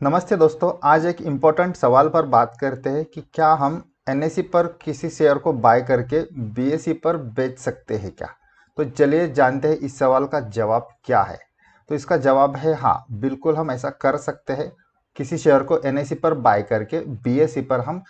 नमस्ते दोस्तों, आज एक इम्पोर्टेंट सवाल पर बात करते हैं कि क्या हम एनएसई पर किसी शेयर को बाय करके बीएसई पर बेच सकते हैं क्या। तो चलिए जानते हैं इस सवाल का जवाब क्या है। तो इसका जवाब है हाँ, बिल्कुल हम ऐसा कर सकते हैं। किसी शेयर को एनएसई पर बाय करके बीएसई पर हम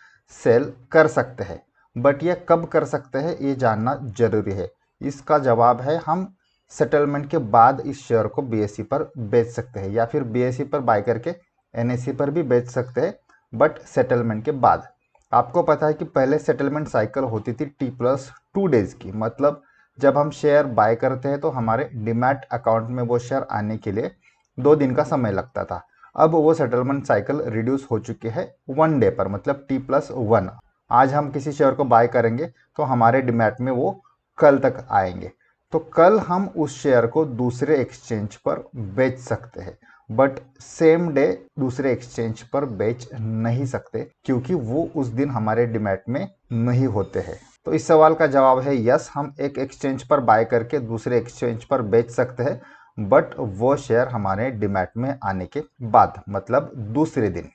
सेल कर सकते हैं। बट ये कब कर सकते हैं ये जानना जरूरी है। इसका जवाब है हम सेटलमेंट के बाद इस शेयर को बीएसई पर बेच सकते हैं या फिर बीएसई पर बाय करके एनएसई पर भी बेच सकते हैं, बट सेटलमेंट के बाद। आपको पता है कि पहले सेटलमेंट साइकिल होती थी T+2 डेज की, मतलब जब हम शेयर बाय करते हैं तो हमारे डीमैट अकाउंट में वो शेयर आने के लिए 2 दिन का समय लगता था। अब वो सेटलमेंट साइकिल रिड्यूस हो चुकी है 1 डे पर, मतलब T+1। आज हम किसी शेयर को बाय करेंगे तो हमारे डीमैट में वो कल तक आएंगे। तो कल हम उस शेयर को दूसरे एक्सचेंज पर बेच सकते हैं, बट सेम डे दूसरे एक्सचेंज पर बेच नहीं सकते क्योंकि वो उस दिन हमारे डीमैट में नहीं होते हैं। तो इस सवाल का जवाब है यस, हम एक एक्सचेंज पर बाय करके दूसरे एक्सचेंज पर बेच सकते हैं, बट वो शेयर हमारे डीमैट में आने के बाद, मतलब दूसरे दिन।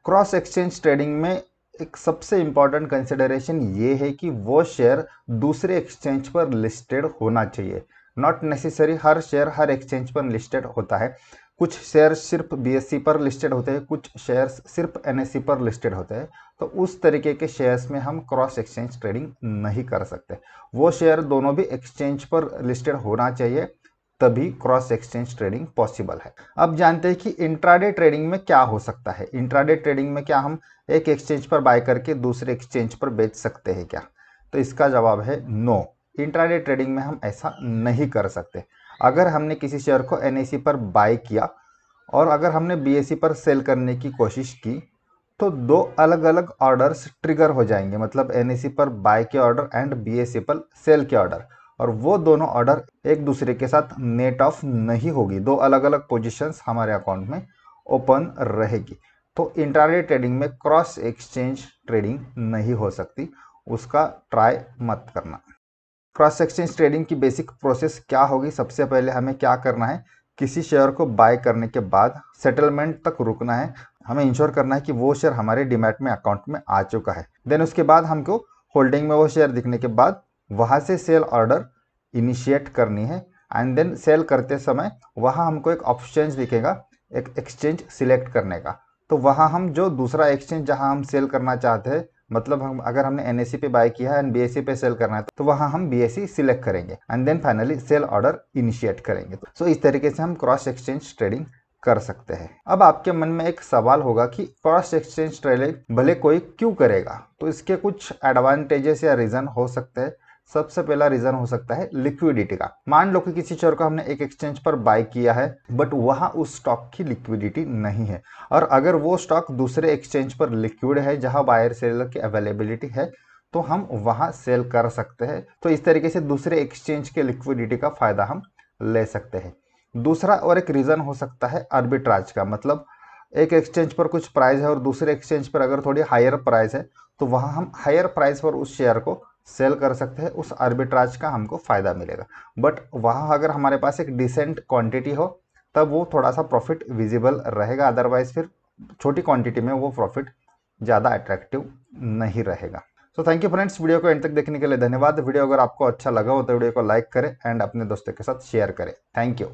क्रॉस एक्सचेंज ट्रेडिंग में एक सबसे इंपॉर्टेंट कंसिडरेशन ये है कि वो शेयर दूसरे एक्सचेंज पर लिस्टेड होना चाहिए। Not necessary her share her exchange पर लिस्टेड होता है। कुछ शेयर सिर्फ बीएसई पर लिस्टेड होते हैं, कुछ शेयर्स सिर्फ एनएसई पर लिस्टेड होते हैं। तो उस तरीके के शेयर्स में हम क्रॉस एक्सचेंज ट्रेडिंग नहीं कर सकते। वो शेयर दोनों भी एक्सचेंज पर लिस्टेड होना चाहिए, तभी क्रॉस एक्सचेंज ट्रेडिंग पॉसिबल है। अब जानते हैं कि इंट्राडे ट्रेडिंग में क्या हो सकता है। इंट्राडे ट्रेडिंग में क्या हम एक एक्सचेंज पर बाय करके दूसरे एक्सचेंज पर बेच सकते हैं क्या। तो इसका जवाब है नो, इंट्राडे ट्रेडिंग में हम ऐसा नहीं कर सकते। अगर हमने किसी शेयर को एनएसई पर बाय किया और अगर हमने बीएसई पर सेल करने की कोशिश की तो दो अलग अलग ऑर्डर्स ट्रिगर हो जाएंगे, मतलब एनएसई पर बाय के ऑर्डर एंड बीएसई पर सेल के ऑर्डर। और वो दोनों ऑर्डर एक दूसरे के साथ नेट ऑफ नहीं होगी, दो अलग अलग पोजीशंस हमारे अकाउंट में ओपन रहेगी। तो इंट्राडे ट्रेडिंग में क्रॉस एक्सचेंज ट्रेडिंग नहीं हो सकती, उसका ट्राई मत करना। क्रॉस एक्सचेंज ट्रेडिंग की बेसिक प्रोसेस क्या होगी। सबसे पहले हमें क्या करना है, किसी शेयर को बाय करने के बाद सेटलमेंट तक रुकना है। हमें इंश्योर करना है कि वो शेयर हमारे डीमैट में अकाउंट में आ चुका है। देन उसके बाद हमको होल्डिंग में वो शेयर दिखने के बाद वहां से सेल ऑर्डर इनिशिएट करनी है। एंड देन सेल करते समय वहां हमको एक ऑप्शन दिखेगा, एक एक्सचेंज सिलेक्ट करने का। तो वहां हम जो दूसरा एक्सचेंज जहां हम सेल करना चाहते हैं, मतलब हम अगर हमने एनएसई पे बाय किया है एंड बीएसई पे सेल करना है तो वहां हम बीएसई सिलेक्ट करेंगे and then finally sell order initiate करेंगे। सो इस तरीके से हम क्रॉस एक्सचेंज ट्रेडिंग कर सकते हैं। अब आपके मन में एक सवाल होगा कि क्रॉस एक्सचेंज ट्रेडिंग भले कोई क्यों करेगा। तो इसके कुछ एडवांटेजेस या रीजन हो सकते हैं। सबसे पहला रीजन हो सकता है लिक्विडिटी का। मान लो कि किसी शेयर को हमने एक एक्सचेंज पर बाय किया है बट वहां उस स्टॉक की लिक्विडिटी नहीं है, और अगर वो स्टॉक दूसरे एक्सचेंज पर लिक्विड है जहां बायर सेलर की अवेलेबिलिटी है तो हम वहां सेल कर सकते हैं। तो इस तरीके से दूसरे एक्सचेंज के लिक्विडिटी का फायदा हम ले सकते हैं। दूसरा और एक रीजन हो सकता है आर्बिट्राज का, मतलब एक एक्सचेंज पर कुछ प्राइस है और दूसरे एक्सचेंज पर अगर थोड़ी हायर प्राइस है तो वहां हम हायर प्राइस पर उस शेयर को सेल कर सकते हैं, उस आर्बिट्राज का हमको फायदा मिलेगा। बट वहां अगर हमारे पास एक डिसेंट क्वांटिटी हो तब वो थोड़ा सा प्रॉफिट विजिबल रहेगा, अदरवाइज फिर छोटी क्वांटिटी में वो प्रॉफिट ज़्यादा अट्रैक्टिव नहीं रहेगा। तो थैंक यू फ्रेंड्स, वीडियो को एंड तक देखने के लिए धन्यवाद। वीडियो अगर आपको अच्छा लगा हो तो वीडियो को लाइक करें एंड अपने दोस्तों के साथ शेयर करें। Thank you.